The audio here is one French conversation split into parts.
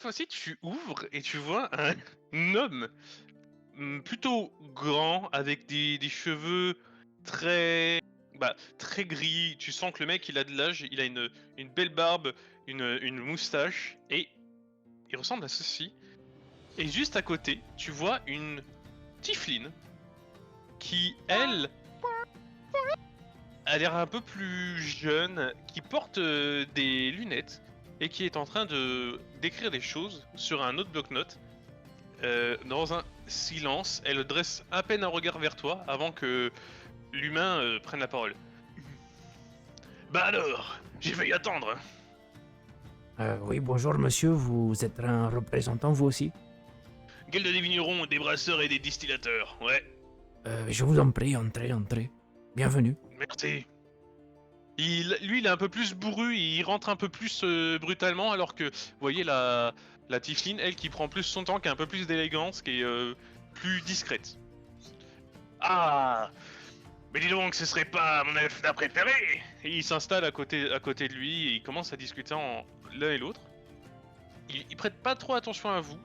cette fois-ci, tu ouvres et tu vois un homme plutôt grand avec des cheveux très très gris. Tu sens que le mec il a de l'âge, il a une belle barbe, une moustache et il ressemble à ceci. Et juste à côté, tu vois une Tifline qui elle a l'air un peu plus jeune, qui porte des lunettes et qui est en train de d'écrire des choses sur un autre bloc-notes. Dans un silence, elle dresse à peine un regard vers toi avant que l'humain prenne la parole. Bah alors, j'ai failli attendre. Oui, bonjour monsieur, vous êtes un représentant vous aussi? Guilde des vignerons, des brasseurs et des distillateurs, ouais, Je vous en prie, entrez, entrez. Bienvenue. merci. Lui, il est un peu plus bourru, il rentre un peu plus brutalement, alors que, vous voyez, la Tifline, elle, qui prend plus son temps, qui a un peu plus d'élégance, qui est plus discrète. Ah, mais dis donc, ce serait pas mon elfe préféré. Et il s'installe à côté de lui, et ils commencent à discuter l'un et l'autre. Il prête pas trop attention à vous.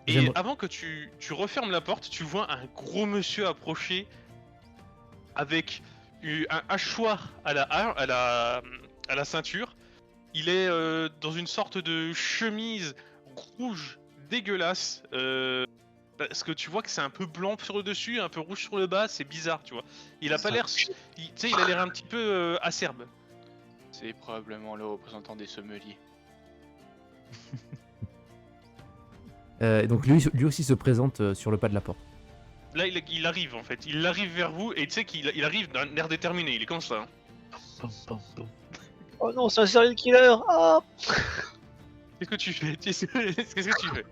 Et J'aimerais- avant que tu refermes la porte, tu vois un gros monsieur approcher avec un hachoir à la ceinture. Il est dans une sorte de chemise rouge dégueulasse. Parce que tu vois que c'est un peu blanc sur le dessus, un peu rouge sur le bas, c'est bizarre, tu vois. Il a pas l'air. Tu sais, il a l'air un petit peu acerbe. C'est probablement le représentant des sommeliers. Donc lui aussi se présente sur le pas de la porte. Là, il arrive en fait. Il arrive vers vous et tu sais qu'il arrive d'un air déterminé. Il est comme ça. Oh non, c'est un serial killer. Ah. Qu'est-ce que tu fais? Qu'est-ce que tu fais?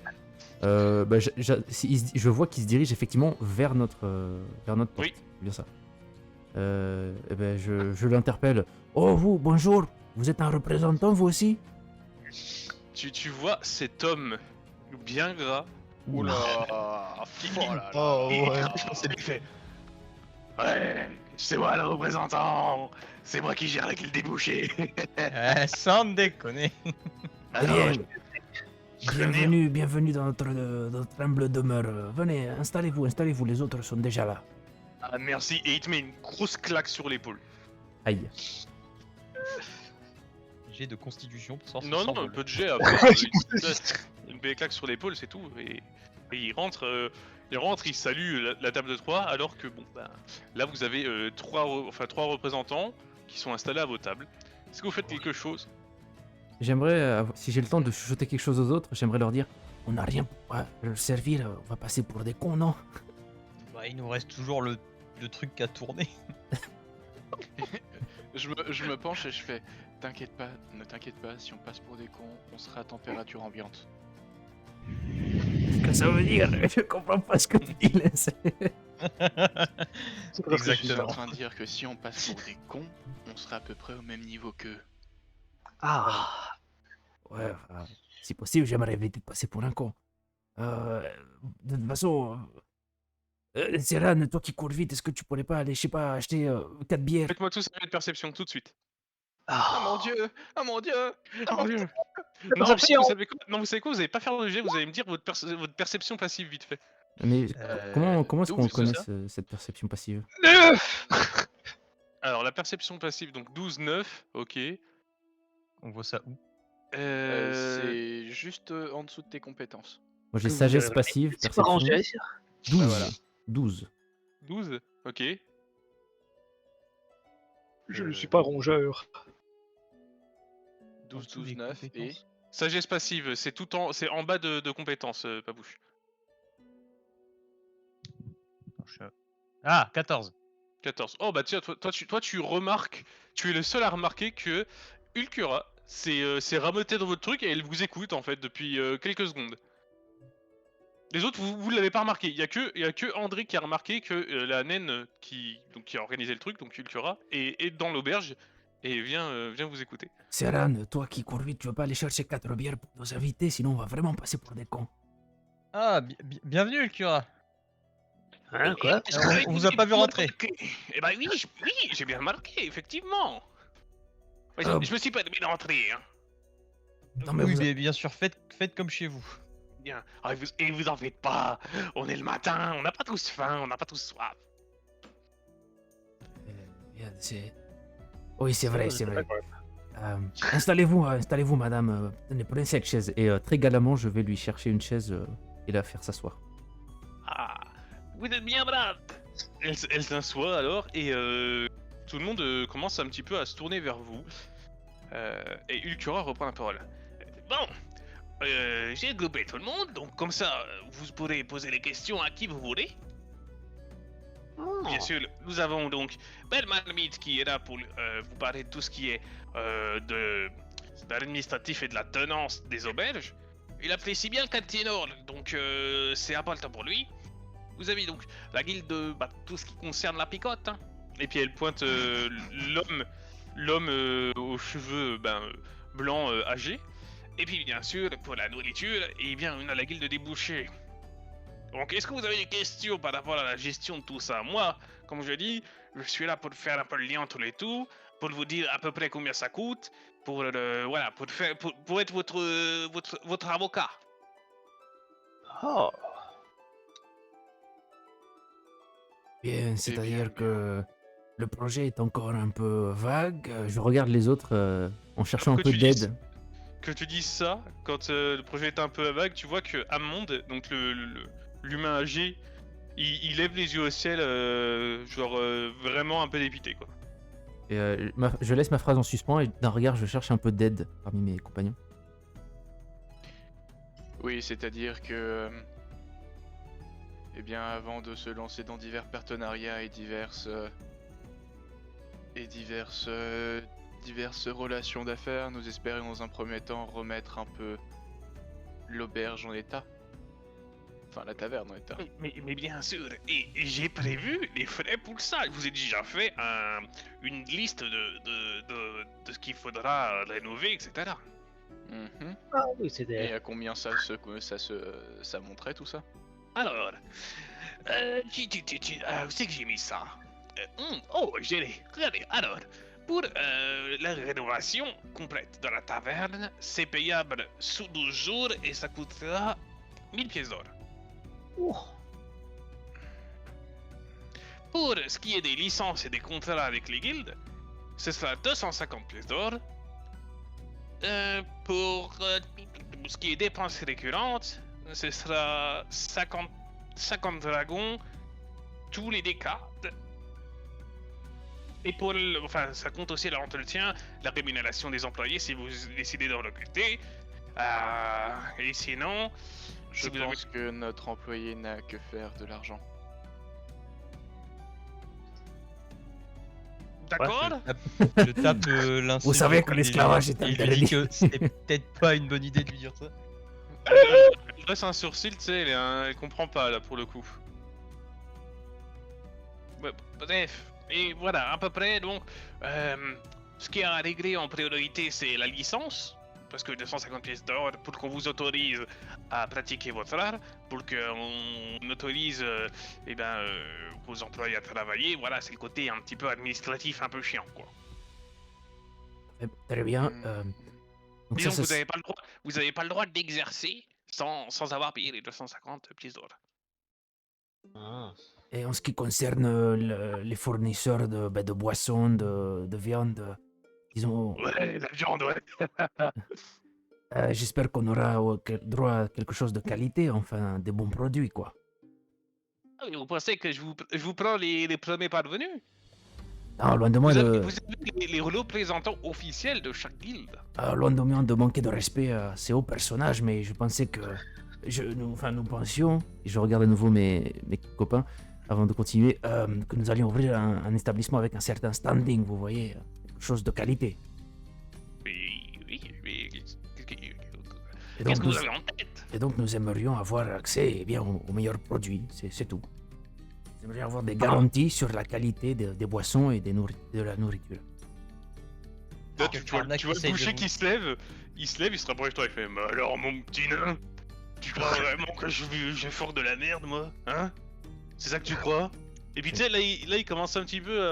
Je vois qu'il se dirige effectivement vers notre porte. Oui. C'est bien ça. Je l'interpelle. Oh vous, bonjour. Vous êtes un représentant vous aussi? Tu vois cet homme bien gras. Oula. Oh ouais. C'est lui fait. Ouais, c'est moi le représentant. C'est moi qui gère la guilde des bouchers. Sans déconner. Alors, Bienvenue dans notre humble demeure. Venez, installez-vous, les autres sont déjà là. ah, merci. Et il te met une grosse claque sur l'épaule. Aïe. J'ai de constitution pour sortir Non, sans non, un vol. peu de jet après. Une belle claque sur l'épaule, c'est tout. Et il rentre, il salue la table de 3, alors que bon, bah, là vous avez trois représentants qui sont installés à vos tables. Est-ce que vous faites quelque chose? J'aimerais, si j'ai le temps de chuchoter quelque chose aux autres, j'aimerais leur dire on n'a rien pour le servir, on va passer pour des cons, non? Bah, il nous reste toujours le truc à tourner. Je me penche et je fais t'inquiète pas, ne t'inquiète pas, si on passe pour des cons, on sera à température ambiante. Qu'est-ce que ça veut dire? Je comprends pas ce que tu dis, là. C'est Je suis Exactement. en train de dire que si on passe pour des cons, on sera à peu près au même niveau qu'eux. Ah. Ouais, si possible, j'aimerais éviter de passer pour un con. De toute façon, Serran, toi qui cours vite, est-ce que tu pourrais pas aller, je sais pas, acheter 4 bières? Faites-moi tous un jet de perception tout de suite. Ah Ah. mon dieu! Ah mon dieu! Oh mon Dieu. La Non, en fait, perception. vous savez quoi? Non, vous savez quoi? Vous allez pas faire le jet, vous allez me dire votre perception passive vite fait. Mais comment est-ce qu'on 12, connaît c'est ça cette perception passive? Alors, la perception passive, donc 12, 9, ok. On voit ça où? C'est juste en dessous de tes compétences. Moi j'ai Vous sagesse verrez. passive, C'est pas perception. rangé. 12. Bah voilà. 12. 12, ok. Je ne suis pas rongeur. 12, dessous 12, des 9 et... compétences. Sagesse passive, c'est en bas de compétences, Papouche. Ah, 14. 14. Oh bah tiens, toi tu remarques, tu es le seul à remarquer que Ulcura s'est rameuté dans votre truc et elle vous écoute en fait depuis quelques secondes. Les autres, vous l'avez pas remarqué. Il y a que André qui a remarqué que la naine qui a organisé le truc, donc Ulcura, est dans l'auberge et vient vous écouter. Serran, toi qui cours vite, tu veux pas aller chercher 4 bières pour nos invités, sinon on va vraiment passer pour des cons. Ah, bienvenue, le cura. Hein, quoi? On vous a pas vu rentrer. Eh bah oui, j'ai bien remarqué, effectivement. Ouais, Ah. je me suis pas mis d'entrée. Hein. Non, mais Oui, vous- mais bien sûr, faites comme chez vous. Bien. Ah, et vous en faites pas. On est le matin, on n'a pas tous faim, on n'a pas tous soif. Bien, Oui, c'est vrai, c'est vrai. Ouais, Installez-vous, madame. Tenez, prenez cette chaise. Et très galamment, je vais lui chercher une chaise et la faire s'asseoir. Ah, vous êtes bien brave. Elle s'assoit alors et tout le monde commence un petit peu à se tourner vers vous. Et Ulcura reprend la parole. Bon, j'ai globé tout le monde, donc comme ça, vous pourrez poser les questions à qui vous voulez. Bien sûr, nous avons donc Belle Marmite qui est là pour vous parler de tout ce qui est de l'administratif et de la tenance des auberges. Il apprécie bien le quartier nord, donc c'est important pour lui. Vous avez donc la guilde de tout ce qui concerne la picote. Hein. Et puis elle pointe l'homme aux cheveux blancs âgés. Et puis bien sûr, pour la nourriture, eh bien on a la guilde des bouchers. Donc est-ce que vous avez des questions par rapport à la gestion de tout ça? Moi, comme je dis, je suis là pour faire un peu le lien entre les tout, pour vous dire à peu près combien ça coûte, pour pour être votre avocat. Ah, Bien, bien, c'est-à-dire bien. que le projet est encore un peu vague. Je regarde les autres en cherchant un Que peu tu dises- d'aide. Que tu dises ça, quand le projet est un peu vague, tu vois que Hammond, donc l'humain âgé, il lève les yeux au ciel, vraiment un peu dépité quoi. Et, je laisse ma phrase en suspens et d'un regard, je cherche un peu d'aide parmi mes compagnons. Oui, c'est-à-dire que, eh bien, avant de se lancer dans divers partenariats et diverses relations d'affaires, nous espérons dans un premier temps remettre un peu l'auberge en état. Enfin, la taverne en état. Mais bien sûr, et j'ai prévu les frais pour ça. Je vous ai déjà fait une liste de ce qu'il faudra rénover, etc. Mhm. ah oui, c'est Et des... à combien ça monterait tout ça? Alors, où c'est que j'ai mis ça? Oh, regardez, alors, pour la rénovation complète de la taverne, c'est payable sous 12 jours et ça coûtera 1000 pièces d'or. Ouh. Pour ce qui est des licences et des contrats avec les guildes, ce sera 250 pièces d'or. Pour ce qui est dépenses récurrentes, ce sera 50 dragons, tous les décades. Et enfin, ça compte aussi l'entretien, la rémunération des employés si vous décidez d'en recruter. Et sinon, Je si vous avez- pense que notre employé n'a que faire de l'argent. d'accord. Je tape l'insulte. Vous savez que l'esclavage est et il lui interdit. dit que c'est peut-être pas une bonne idée de lui dire ça. Elle dresse un sourcil, tu sais, elle comprend pas là pour le coup. Ouais, bref, et voilà, à peu près donc, ce qui est à régler en priorité c'est la licence, parce que 250 pièces d'or pour qu'on vous autorise à pratiquer votre art, pour qu'on autorise vos employés à travailler, voilà, c'est le côté un petit peu administratif un peu chiant quoi. Très bien. Hmm. Donc Disons ça, que vous avez pas le droit d'exercer sans avoir payé les 250 pièces d'or. Ah. Et en ce qui concerne les fournisseurs de boissons, de viande, disons, Ouais, la viande, ouais. j'espère qu'on aura droit à quelque chose de qualité, enfin des bons produits, quoi. Ah, mais vous pensez que je vous prends les premiers parvenus? Non, loin de moi Vous avez de, les représentants officiels de chaque guilde. loin de moi de manquer de respect à ces hauts personnages, mais je pensais que, nous pensions, et je regarde à nouveau mes copains avant de continuer, que nous allions ouvrir un établissement avec un certain standing, vous voyez, quelque chose de qualité. Oui, mais Et qu'est-ce donc, que vous avez en tête? Et donc nous aimerions avoir accès aux meilleurs produits, c'est tout. Nous aimerions avoir des garanties sur la qualité des boissons et de la nourriture. Là, Quel tu vois arnaque le essaye de boucher vous- qui se lève, il se rapproche de toi, il fait mais alors mon petit nain, tu crois vraiment que je fort de la merde moi? Hein? C'est ça que tu crois? Et puis tu sais, là il commence un petit peu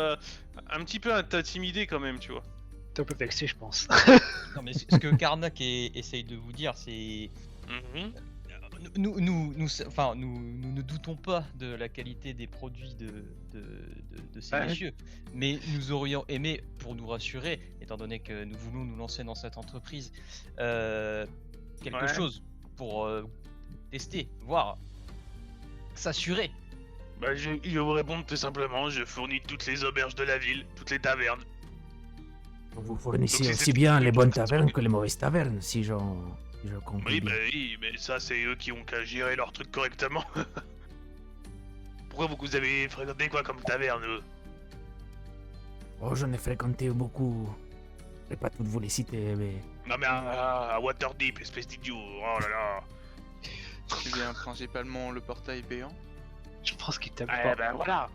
à t'intimider quand même, tu vois. T'es un peu vexé, je pense. Non, mais ce que Karnak essaye de vous dire, c'est. Mhm. Nous ne doutons pas de la qualité des produits de ces Ouais. messieurs, mais nous aurions aimé, pour nous rassurer, étant donné que nous voulons nous lancer dans cette entreprise, quelque Ouais. chose pour tester, voir, s'assurer. Bah, je vais vous répondre tout simplement, je fournis toutes les auberges de la ville, toutes les tavernes. Vous Donc, fournissez si aussi c'est- bien les bonnes tavernes que les mauvaises tavernes, si je comprends Oui, bien. bah oui, mais ça c'est eux qui ont qu'à gérer leur truc correctement. Pourquoi vous avez fréquenté quoi comme taverne eux? Oh, j'en ai fréquenté beaucoup. Je vais pas toutes vous les citer, mais... Non mais à Waterdeep, espèce d'idiot, oh là là. Tu viens principalement le portail béant. Je pense qu'il t'aime Eh pas. ben voilà.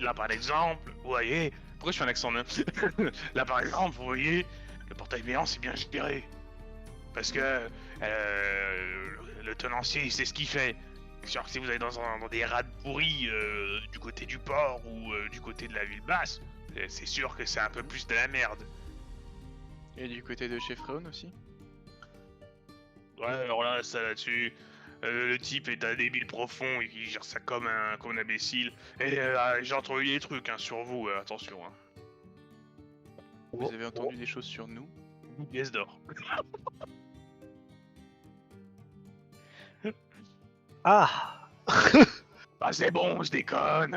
Là par exemple, vous voyez... Pourquoi je fais un accent nain? Là par exemple, vous voyez, le portail béant c'est bien géré. Parce que le tenancier il sait ce qu'il fait. Genre que si vous allez dans des rades pourries du côté du port ou du côté de la ville basse, c'est sûr que c'est un peu plus de la merde. Et du côté de chez Freon aussi. Ouais, alors là, ça là-dessus, le type est un débile profond et il gère ça comme un imbécile. Et j'ai entendu des trucs hein, sur vous, attention. Hein. Vous avez entendu des choses sur nous. Une pièce d'or. Ah. Ah c'est bon, je déconne.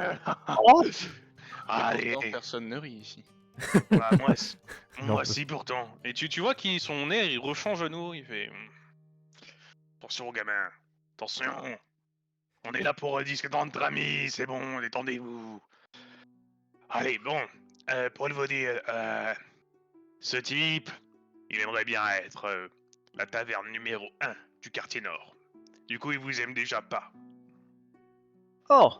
Oh. Allez, Pourtant, personne ne rit ici. bah, moi, Non, moi si pourtant. Et tu vois qu'il son air, il rechange à nouveau, il fait... Attention gamin, attention. On est là pour discuter entre amis, c'est bon, détendez-vous. Allez, bon, pour le vous dire, ce type, il aimerait bien être la taverne numéro 1 du quartier nord. Du coup, il vous aime déjà pas. Oh.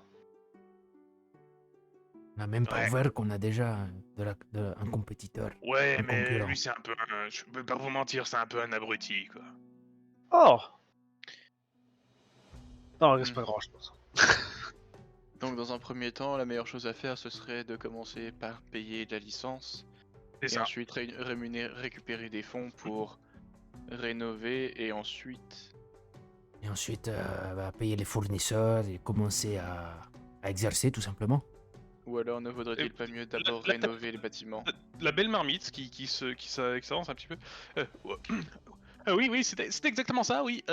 On n'a même pas Ouais. ouvert qu'on a déjà un compétiteur. Ouais, Un mais concurrent. lui, c'est un peu je peux pas vous mentir, c'est un peu un abruti, quoi. Oh. Non, c'est Hmm. pas grand, je pense. Donc dans un premier temps, la meilleure chose à faire, ce serait de commencer par payer de la licence. C'est Et ça. ensuite récupérer des fonds pour rénover et ensuite... Et ensuite, payer les fournisseurs et commencer à exercer, tout simplement. Ou alors ne vaudrait-il pas mieux d'abord la- rénover les bâtiments? La belle marmite qui s'avance un petit peu. Ouais. Oui, c'était exactement ça, oui.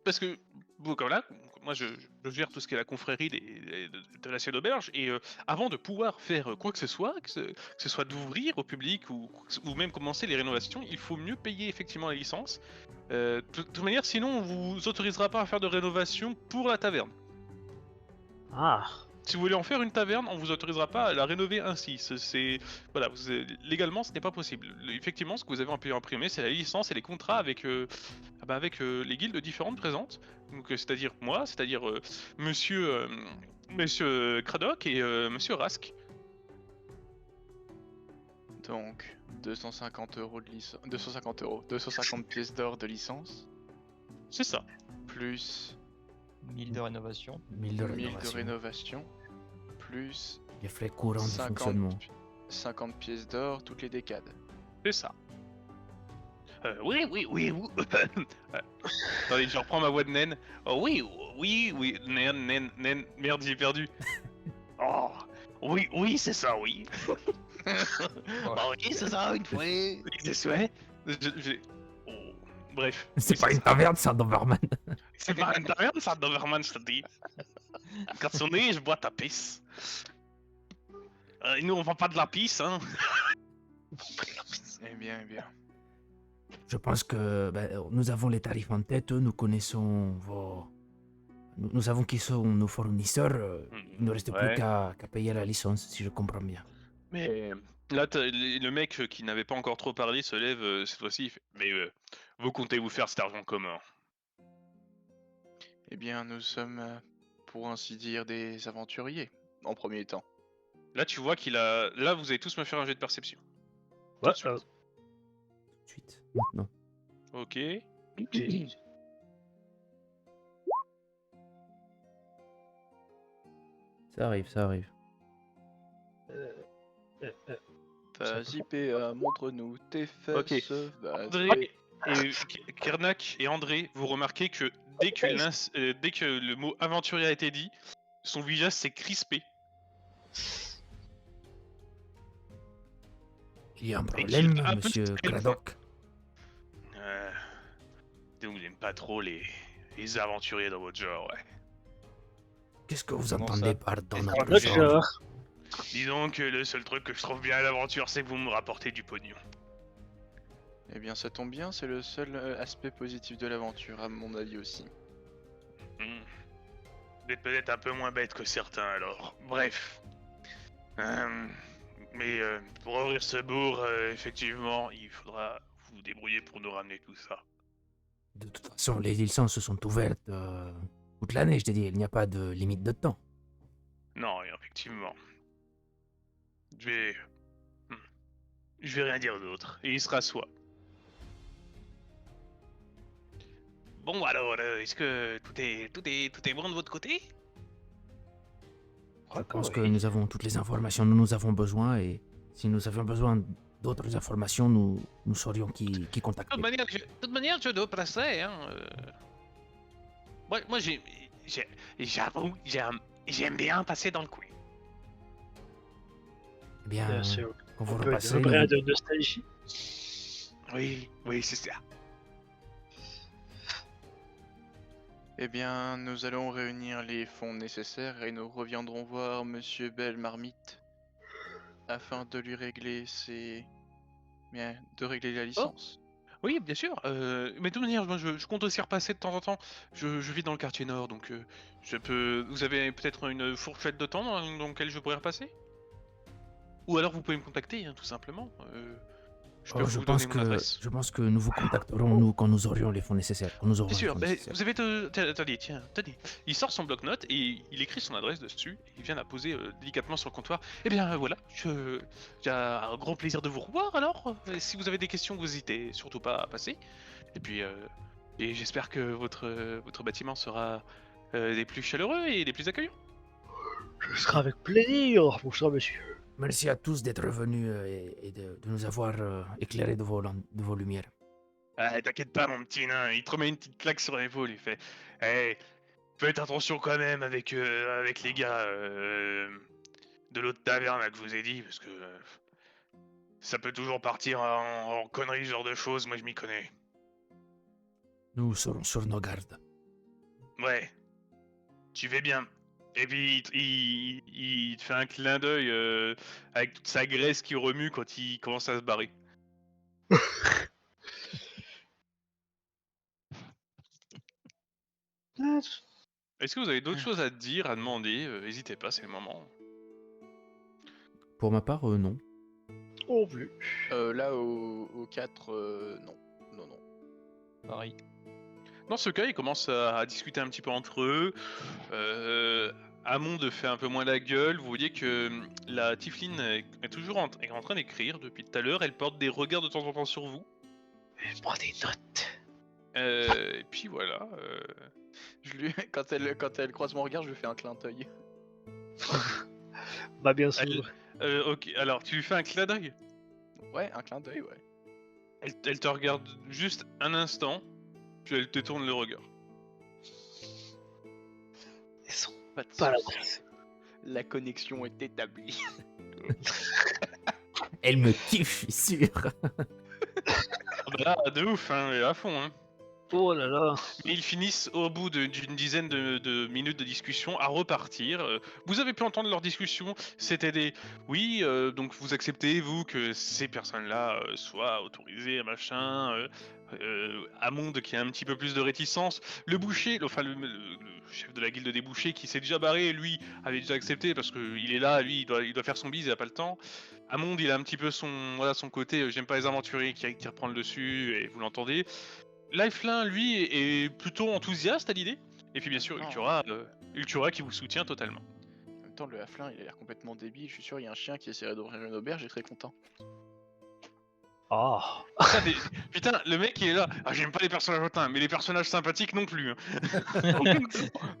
Parce que, bon, comme là, moi je gère tout ce qui est la confrérie de l'assiette d'auberge, et avant de pouvoir faire quoi que ce soit, que ce soit d'ouvrir au public ou même commencer les rénovations, il faut mieux payer effectivement la licence. De toute manière, sinon on vous autorisera pas à faire de rénovation pour la taverne. Ah. Si vous voulez en faire une taverne, on vous autorisera pas à la rénover ainsi. Voilà, légalement, ce n'est pas possible. Effectivement, ce que vous avez pu imprimer, c'est la licence et les contrats avec, les guildes différentes présentes. Donc, c'est-à-dire moi, c'est-à-dire Monsieur Cradock et Monsieur Rask. Donc 250 euros de licence... 250 pièces d'or de licence, C'est ça. plus 1000 de rénovation. 1000 de 1000 de rénovation. rénovation, plus Les frais courants de 50, fonctionnement. 50 pièces d'or toutes les décades. C'est ça. Oui. Attendez, je reprends ma voix de naine. Oh, oui, naine, merde, j'ai perdu. Oh, oui, c'est ça, oui. Oh, oui, c'est ça, une fois. C'est souhait. Oh, bref. C'est Oui, pas ça. une taverne, c'est un Doberman. C'est pas une taverne, ça, Doberman, je te dis. Quand on est, je bois ta pisse. Nous, on vend pas de la pisse, hein. Eh bien. Je pense que nous avons les tarifs en tête, nous connaissons vos... Nous savons qui sont nos fournisseurs, il ne reste plus Ouais. qu'à payer la licence, si je comprends bien. Mais là, le mec qui n'avait pas encore trop parlé se lève cette fois-ci. Il fait, mais vous comptez vous faire cet argent comment? Eh bien, nous sommes, pour ainsi dire, des aventuriers, en premier temps. Là, tu vois qu'il a. Là, vous allez tous me faire un jet de perception. Ouais, de suite. Tout de suite, maintenant. Ok. Ça arrive. Vas-y, PA, montre-nous tes fesses. Vas-y. André et Kernak et André, vous remarquez que dès que le mot aventurier a été dit, son visage s'est crispé. Il y a un qu'il problème, a un peu monsieur discret, Craddock. Donc vous n'aimez pas trop les aventuriers dans votre genre, ouais. Qu'est-ce que vous Comment entendez ça par dans Est-ce notre que Notre genre? genre. Disons que le seul truc que je trouve bien à l'aventure, c'est que vous me rapportez du pognon. Eh bien, ça tombe bien, c'est le seul aspect positif de l'aventure, à mon avis aussi. Hmm. Vous êtes peut-être un peu moins bête que certains, alors. Bref. Mais pour ouvrir ce bourg, effectivement, il faudra vous débrouiller pour nous ramener tout ça. De toute façon, les licences sont ouvertes toute l'année, je te dis. Il n'y a pas de limite de temps. Non, effectivement. Je vais rien dire d'autre. Et il se rassoit. Bon alors, est-ce que tout est bon de votre côté? Je pense que nous avons toutes les informations dont nous avons besoin et si nous avions besoin d'autres informations, nous saurions qui contacter. De toute manière, je dois passer, hein. Moi, j'avoue, j'aime bien passer dans le coin. Eh bien, Bien sûr. quand vous Un peu repassez, de nostalgie. Oui, c'est ça. Eh bien, nous allons réunir les fonds nécessaires et nous reviendrons voir Monsieur Belle Marmite afin de lui régler de régler la licence. Oui, bien sûr. Mais de toute manière, moi, je compte aussi repasser de temps en temps. Je vis dans le quartier nord, donc je peux. Vous avez peut-être une fourchette de temps dans laquelle je pourrais repasser? Ou alors vous pouvez me contacter, hein, tout simplement. Je peux vous donner mon adresse. je pense que nous vous contacterons nous quand nous aurions les fonds nécessaires. Quand nous aurons Bien les sûr, fonds ben, nécessaires. vous avez attendez, tiens, tenez. Il sort son bloc-notes et il écrit son adresse dessus. Et il vient la poser délicatement sur le comptoir. Eh bien voilà, j'ai un grand plaisir de vous revoir alors. Si vous avez des questions, vous n'hésitez surtout pas à passer. Et puis, et j'espère que votre bâtiment sera des plus chaleureux et des plus accueillants. Ce sera avec plaisir, mon cher monsieur. Merci à tous d'être venus et de nous avoir éclairés de vos lumières. Ah, t'inquiète pas, mon petit nain. Il te remet une petite claque sur l'épaule. Il fait, hey, faites attention quand même avec les gars de l'autre taverne là, que je vous ai dit, parce que ça peut toujours partir en conneries, ce genre de choses. Moi, je m'y connais. Nous serons sur nos gardes. Ouais, tu fais bien. Et puis il te fait un clin d'œil avec toute sa graisse qui remue quand il commence à se barrer. Est-ce que vous avez d'autres choses à dire, à demander? N'hésitez pas, c'est le moment. Pour ma part, non. Oh, vu. Là, au 4, non. Non, non. Pareil. Dans ce cas, ils commencent à discuter un petit peu entre eux. Amond fait un peu moins la gueule. Vous voyez que la Tiflin est toujours en train d'écrire depuis tout à l'heure. Elle porte des regards de temps en temps sur vous. Je prends des notes. Et puis voilà. Quand elle croise mon regard, je lui fais un clin d'œil. Bah, bien sûr. Ok, alors tu lui fais un clin d'œil. Ouais, un clin d'œil, ouais. Elle te regarde juste un instant, puis elle te tourne le regard. Ils sont Pas de pas là. soucis. La connexion est établie. Elle me kiffe, je suis sûr. Ah bah là, de ouf, hein, elle est à fond. Hein. Oh là là. Et ils finissent au bout d'une dizaine de minutes de discussion à repartir. Vous avez pu entendre leur discussion. C'était des oui, donc vous acceptez vous que ces personnes-là soient autorisées, machin. Amond qui a un petit peu plus de réticence. Le boucher, enfin le chef de la guilde des bouchers qui s'est déjà barré, lui avait déjà accepté parce que il est là, lui il doit faire son bise, il a pas le temps. Amond il a un petit peu son côté j'aime pas les aventuriers qui reprend le dessus et vous l'entendez. Lifelin, lui, est plutôt enthousiaste à l'idée. Et puis bien sûr, Ultura qui vous soutient totalement. En même temps, le Haflin, il a l'air complètement débile. Je suis sûr, il y a un chien qui essaierait d'ouvrir une auberge, il est très content. Oh. Putain, le mec il est là. Ah, j'aime pas les personnages hautains, mais les personnages sympathiques non plus. Hein.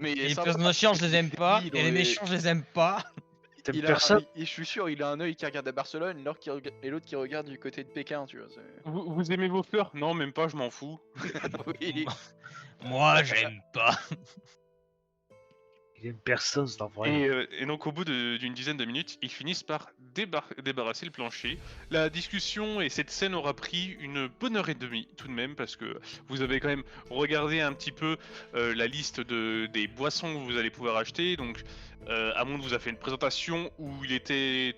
Mais il Et est les sympa. personnages chiants, je les aime pas. Oui, Et les méchants, je les aime pas. T'aimes Il a, personne je suis sûr, il a un œil qui regarde à Barcelone et l'autre qui regarde du côté de Pékin, tu vois. Vous aimez vos fleurs? Non, même pas, je m'en fous. Oui. Moi, j'aime pas. Il aime personne, cet enfoiré. Et donc au bout d'une dizaine de minutes, ils finissent par débarrasser le plancher. La discussion et cette scène aura pris une bonne heure et demie tout de même, parce que vous avez quand même regardé un petit peu la liste des boissons que vous allez pouvoir acheter. Donc Amond vous a fait une présentation où il était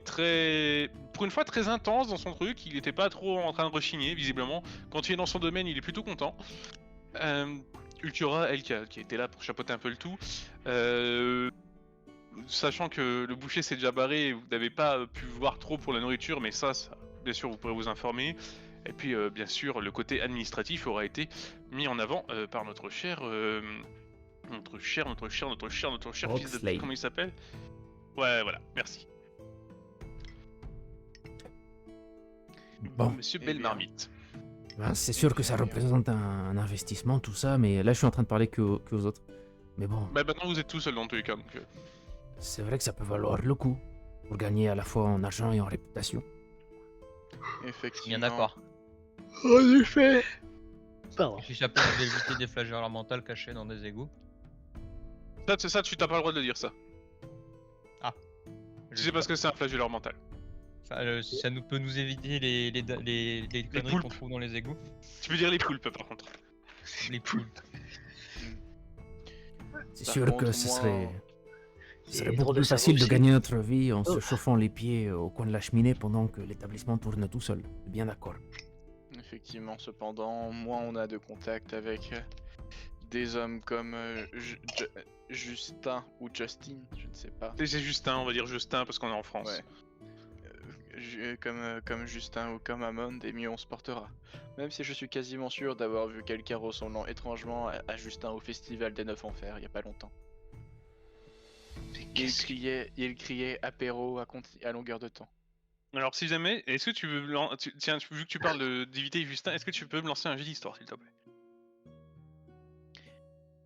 pour une fois très intense dans son truc. Il n'était pas trop en train de rechigner visiblement. Quand il est dans son domaine, il est plutôt content. Ultura, elle qui a été là pour chapeauter un peu le tout, sachant que le boucher s'est déjà barré, vous n'avez pas pu voir trop pour la nourriture, mais ça, bien sûr, vous pourrez vous informer. Et puis, bien sûr, le côté administratif aura été mis en avant par notre cher fils de... Oxley. Comment il s'appelle? Ouais, voilà, merci. Bon, Monsieur Eh Belle bien. Marmite. ben, c'est sûr que ça représente un investissement, tout ça, mais là je suis en train de parler qu'aux autres. Mais bon, Bah maintenant vous êtes tout seul dans tous les cas, donc... c'est vrai que ça peut valoir le coup, pour gagner à la fois en argent et en réputation. Effectivement. Bien d'accord. En effet. Pardon. Et puis ça peut nous éviter des flagelles mentales cachés dans des égouts. Ça, tu t'as pas le droit de le dire, ça. Tu Je sais sais parce que c'est un flagelleur mental. Enfin, ça nous peut nous éviter les conneries qu'on poulpes. trouve dans les égouts. Tu peux dire les poulpes, par contre. Les poules. C'est Par sûr contre, que ce moi, serait Et beaucoup drôle de plus savoir facile de aussi. gagner notre vie en se Oh. chauffant les pieds au coin de la cheminée pendant que l'établissement tourne tout seul. Bien d'accord. Effectivement, cependant, moins on a de contact avec des hommes comme Justin ou Justin, je ne sais pas. C'est Justin, on va dire Justin parce qu'on est en France. Ouais. Comme Justin ou comme Amon, et mieux on se portera. Même si je suis quasiment sûr d'avoir vu quelqu'un ressemblant étrangement à Justin au festival des 9 enfers il y a pas longtemps. Il criait apéro à longueur de temps. Alors si jamais, est-ce que tu veux... Tiens, vu que tu parles d'éviter Justin, est-ce que tu peux me lancer un jeu d'histoire, s'il te plaît?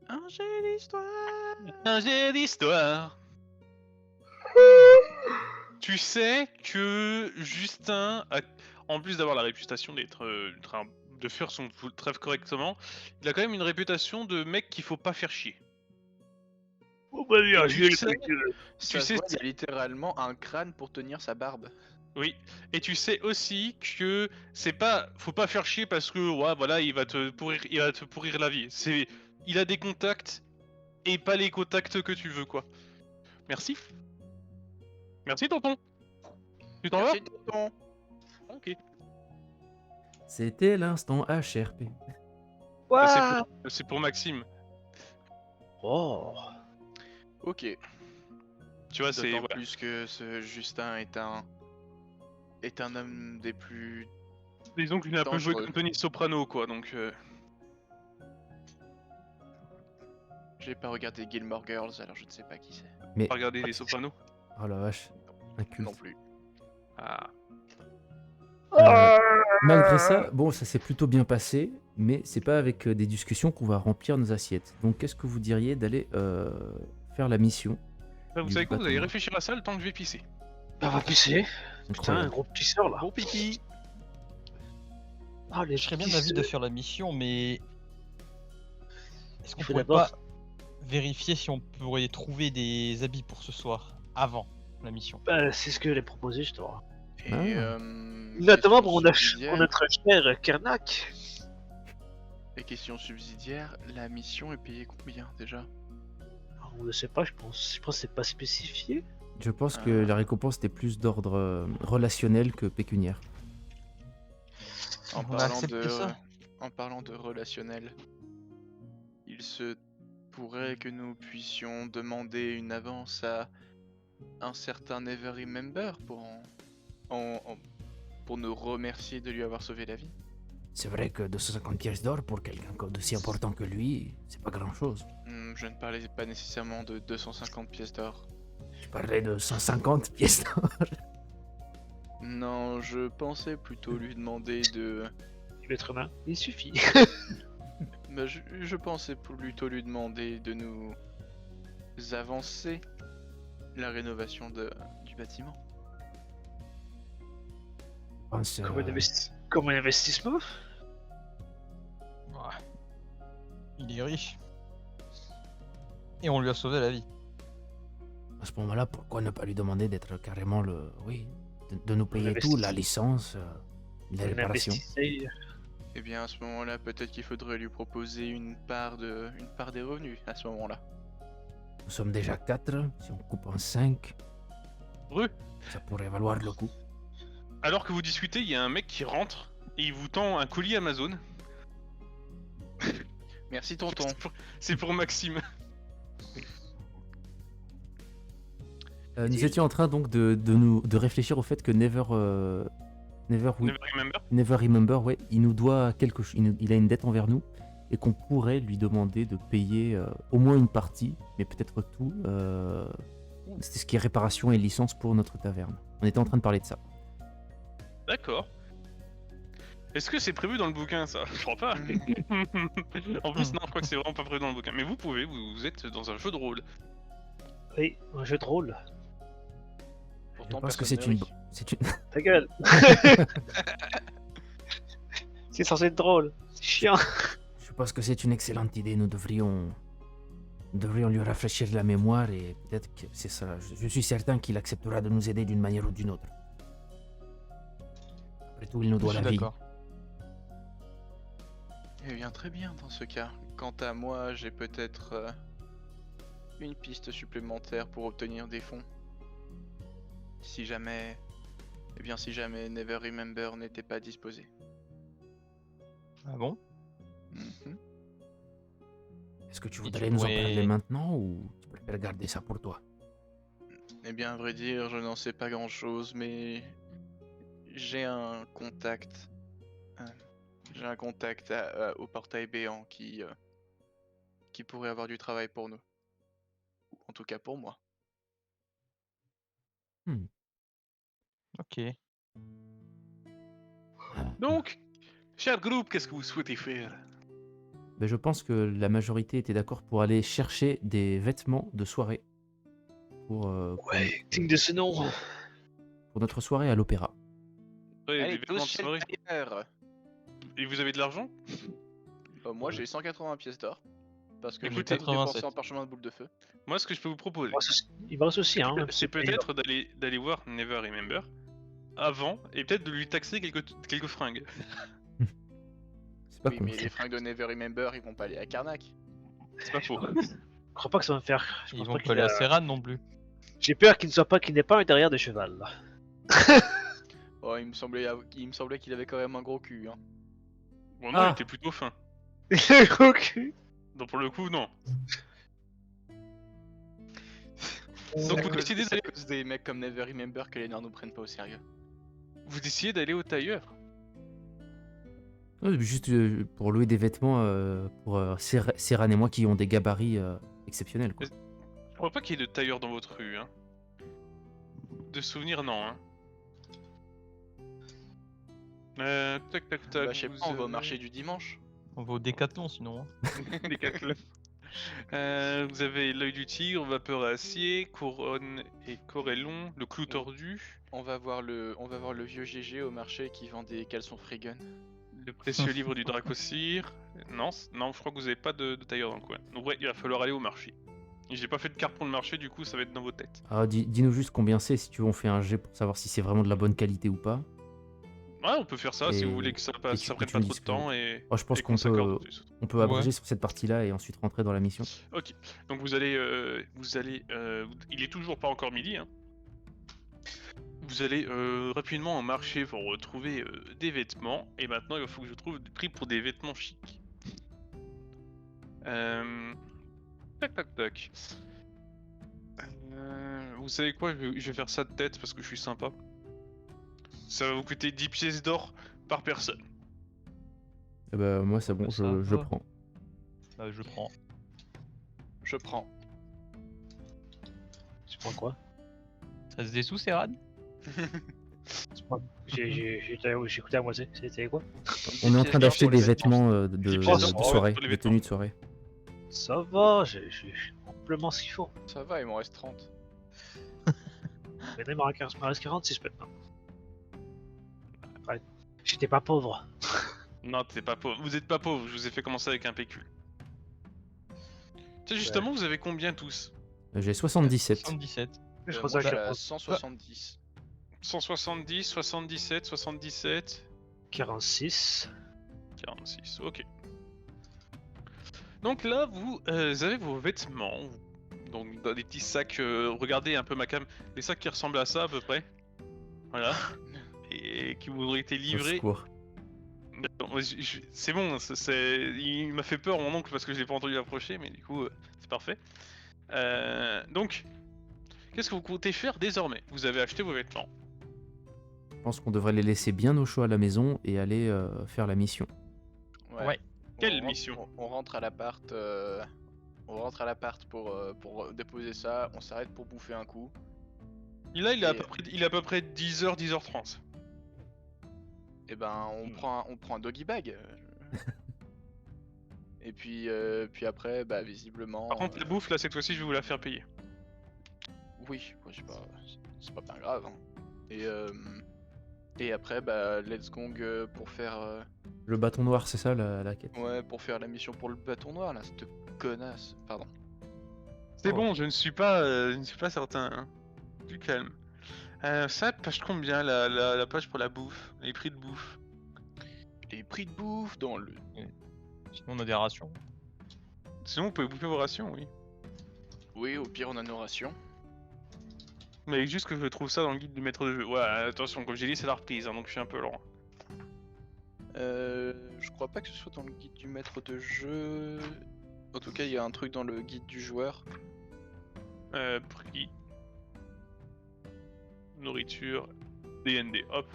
Un jet d'histoire. Un jet d'histoire. Tu sais que Justin, en plus d'avoir la réputation de faire son trêve correctement, il a quand même une réputation de mec qu'il faut pas faire chier. Oh bah bien, Tu je sais- Ça se sais, voit, il y a littéralement un crâne pour tenir sa barbe. Oui, et tu sais aussi que c'est pas, faut pas faire chier parce que ouais, voilà, il va te pourrir la vie. Il a des contacts et pas les contacts que tu veux, quoi. Merci. Merci, tonton. Tu t'en vas? Merci, tonton. Ok. C'était l'instant HRP. Ouah. C'est pour Maxime. Oh. Ok. Tu vois, c'est D'autant voilà. plus que ce Justin est un homme des plus... Disons qu'il a un peu joué dangereux. comme Tony Soprano, quoi. Donc, J'ai pas regardé Gilmore Girls, alors je ne sais pas qui c'est. Mais pas regarder les Sopranos. oh la vache, un culte. Non plus. Ah. Malgré ça, bon, ça s'est plutôt bien passé, mais c'est pas avec des discussions qu'on va remplir nos assiettes. Donc, qu'est-ce que vous diriez d'aller faire la mission? Bah, vous Du savez quoi? Vous allez bâtiment. réfléchir à ça le temps que je vais pisser. Bah va pisser. Putain, un Incroyable. gros pisseur là. Bon pipi. Ah les Je serais bien d'avis de faire la mission, mais est-ce qu'on Il faut pourrait d'abord- pas vérifier si on pourrait trouver des habits pour ce soir avant la mission? Bah, c'est ce que j'ai proposé justement. Et Ah. Notamment question pour subsidiaire- notre cher Kernak. Et question subsidiaire, la mission est payée combien déjà? On ne sait pas, je pense. Je pense que c'est pas spécifié. Je pense que la récompense était plus d'ordre relationnel que pécuniaire. En On a parlant accepté de ça. en parlant de relationnel, il se pourrait que nous puissions demander une avance à un certain Never Remember pour nous remercier de lui avoir sauvé la vie. C'est vrai que 250 pièces d'or pour quelqu'un d'aussi important que lui, c'est pas grand chose. Je ne parlais pas nécessairement de 250 pièces d'or. Je parlais de 150 pièces d'or. Non, je pensais plutôt lui demander de... L'être humain, il suffit. Mais je pensais plutôt lui demander de nous avancer la rénovation du bâtiment. Je pense, Comme un investissement. Ouais. Il est riche. Et on lui a sauvé la vie. à ce moment-là, pourquoi ne pas lui demander d'être carrément le... Oui, de nous payer tout, la licence, les Un réparations. investisseur. Eh bien, à ce moment-là, peut-être qu'il faudrait lui proposer une part des revenus, à ce moment-là. Nous sommes déjà 4, si on coupe en 5, Re. ça pourrait valoir le coup. Alors que vous discutez, il y a un mec qui rentre et il vous tend un colis Amazon. Merci, tonton. C'est pour Maxime. Nous étions en train donc de réfléchir au fait que Never Remember, ouais, il nous doit quelque chose, il a une dette envers nous et qu'on pourrait lui demander de payer au moins une partie, mais peut-être tout, c'est ce qui est réparation et licence pour notre taverne. On était en train de parler de ça. D'accord. Est-ce que c'est prévu dans le bouquin ça? Je crois pas. En plus, non, je crois que c'est vraiment pas prévu dans le bouquin. Mais vous pouvez, vous êtes dans un jeu de rôle. Oui, un jeu de rôle. Pourtant, Parce que personne ne rit. c'est une... Ta gueule. C'est censé être drôle. C'est chiant. Je pense que c'est une excellente idée. Nous devrions lui rafraîchir la mémoire et peut-être que c'est ça. Je suis certain qu'il acceptera de nous aider d'une manière ou d'une autre. Après tout, il nous Je doit suis la vie. d'accord. Eh bien, très bien dans ce cas. Quant à moi, j'ai peut-être une piste supplémentaire pour obtenir des fonds. Si jamais Never Remember n'était pas disposé. Ah bon? Mhm. Est-ce que tu Et voudrais tu nous en pourrais- parler maintenant ou tu préfères garder ça pour toi? Eh bien, à vrai dire, je n'en sais pas grand-chose, mais j'ai un contact. Au portail béant qui pourrait avoir du travail pour nous. Ou en tout cas pour moi. Ok. Donc, cher groupe, qu'est-ce que vous souhaitez faire? Ben, je pense que la majorité était d'accord pour aller chercher des vêtements de soirée pour Digne de ce nom. pour notre soirée à l'opéra. Ouais, des Allez, vêtements tous de chez soirée. le tailleur. Et vous avez de l'argent? Moi, j'ai 180 pièces d'or. Parce que j'ai Écoutez, pas tout dépensé 87. en parchemin de boule de feu. Moi, ce que je peux vous proposer, Il va aussi, hein. c'est peut-être d'aller voir Never Remember avant et peut-être de lui taxer quelques fringues. C'est pas Oui, con. mais les fringues de Never Remember, ils vont pas aller à Karnak. C'est pas faux. Je crois pas que ça va me faire. Je Ils pense vont pas pas qu'il aller à a- Serran non plus. J'ai peur qu'il n'ait pas un derrière de cheval. Là. Oh, il me semblait qu'il avait quand même un gros cul. Hein. Bon, non, Ah. il était plutôt fin. Gros cul. Donc pour le coup, non. C'est Donc à vous cause- décidez c'est à d'aller- cause des mecs comme Never Remember que les nerds nous prennent pas au sérieux. Vous décidez d'aller au tailleur. Ouais, juste pour louer des vêtements pour Serran et moi qui ont des gabarits exceptionnels. Quoi. Je crois pas qu'il y ait de tailleur dans votre rue. Hein. De souvenirs, non. Hein. Tac tac tac. Bah, je sais vous pas, on va au avez- marché du dimanche. On va au Décathlon sinon. Hein. Les quatre là. Vous avez l'œil du tigre, vapeur à acier, couronne et corellon, le clou tordu, On va voir le vieux GG au marché qui vend des caleçons Freegun. le précieux livre du Dracocir. Non, non, je crois que vous avez pas de tailleur dans le coin. Donc ouais, il va falloir aller au marché. Et j'ai pas fait de carte pour le marché, du coup ça va être dans vos têtes. Alors, dis-nous juste combien c'est, si tu veux, on fait un jet pour savoir si c'est vraiment de la bonne qualité ou pas. Ouais, on peut faire ça si Et- vous voulez que ça, et tu- ça et prenne tu pas me trop dis de ce que- temps et, Oh, je pense et qu'on s'accorde peut, dessus. on peut abréger Ouais. sur cette partie-là et ensuite rentrer dans la mission. Ok, donc vous allez, il est toujours pas encore midi, hein. Vous allez rapidement au marché pour retrouver des vêtements, et maintenant il faut que je trouve des prix pour des vêtements chics. Tac tac tac. Vous savez quoi, je vais faire ça de tête parce que je suis sympa. Ça va vous coûter 10 pièces d'or par personne. Eh ben, moi, c'est bon, Ça je va. prends. Bah, je prends. Je prends. Tu prends quoi? Ça se dessous Serran? J'ai écouté à moitié. C'était quoi? On est en train d'acheter pour les des vêtements de pièces d'or, de soirée, pour les de vêtements. tenue de soirée. Ça va, j'ai amplement ce qu'il faut. Ça va, il m'en reste 30. Maintenant, il me reste 46 maintenant. Ouais. J'étais pas pauvre. Non, t'es pas pauvre. Vous êtes pas pauvre, je vous ai fait commencer avec un pécule. Tiens, justement, vous avez combien tous? J'ai 77. 77. Je Moi, pense à je suis à 40 170. 170, 77, 77, 46. 46, ok. Donc là, vous avez vos vêtements, donc dans des petits sacs, regardez un peu ma cam, des sacs qui ressemblent à ça à peu près. Voilà. Et qui vous ont été Au livrés. secours. Non, c'est bon, il m'a fait peur mon oncle parce que je l'ai pas entendu approcher, mais du coup c'est parfait. Donc, qu'est-ce que vous comptez faire désormais? Vous avez acheté vos vêtements. Je pense qu'on devrait les laisser bien au chaud à la maison et aller faire la mission. Ouais. Quelle On rentre- mission? On rentre à l'appart. On rentre à l'appart pour déposer ça. On s'arrête pour bouffer un coup. Là, il est Et- à peu près 10h, 10h30. Et ben, on prend un doggy bag. Et puis après, bah visiblement. Par contre, la bouffe, là, cette fois-ci, je vais vous la faire payer. Oui, moi, c'est pas bien grave. Hein. Et après, bah let's go pour faire. Le bâton noir, c'est ça la quête? Ouais, pour faire la mission pour le bâton noir là, cette connasse. Pardon. C'est Oh. bon, je ne suis pas certain. Hein. Du calme. Ça, page combien la page pour la bouffe? Les prix de bouffe. Les prix de bouffe dans le. Sinon, on a des rations. Sinon, vous pouvez bouffer vos rations, oui. Oui, au pire, on a nos rations. Mais juste que je trouve ça dans le guide du maître de jeu. Ouais, attention, comme j'ai dit, c'est la reprise, hein, donc je suis un peu lent. Je crois pas que ce soit dans le guide du maître de jeu. En tout cas, il y a un truc dans le guide du joueur. Prix. Nourriture. DND, hop.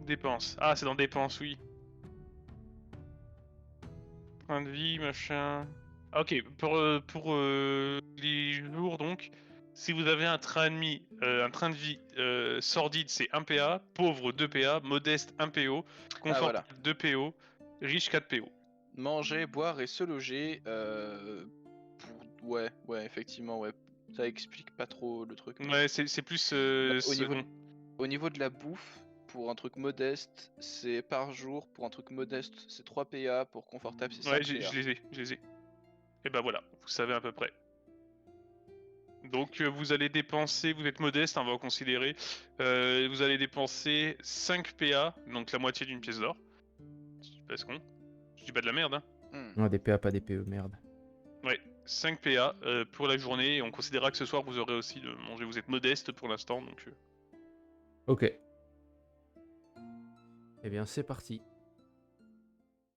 Dépenses. Ah, c'est dans dépenses, oui. Train de vie, machin. Ah, ok, pour les jours, donc, si vous avez un train de vie sordide, c'est 1 PA, pauvre 2 PA, modeste 1 PO, confortable voilà. 2 PO, riche 4 PO. Manger, boire et se loger. Ouais, effectivement, ouais. Ça explique pas trop le truc. Ouais, c'est plus Au second. niveau, au niveau de la bouffe, pour un truc modeste, c'est par jour. Pour un truc modeste, c'est 3 PA. Pour confortable, c'est 5 Ouais, PA. je les ai. Et bah voilà, vous savez à peu près. Donc vous allez dépenser, vous êtes modeste, hein, on va considérer, vous allez dépenser 5 PA, donc la moitié d'une pièce d'or. Je suis pas con. Je dis pas de la merde, hein. Non, des PA, pas des PE, merde. Ouais, 5 PA pour la journée, et on considérera que ce soir vous aurez aussi de manger. Vous êtes modeste pour l'instant, donc... Ok. Eh bien, c'est parti.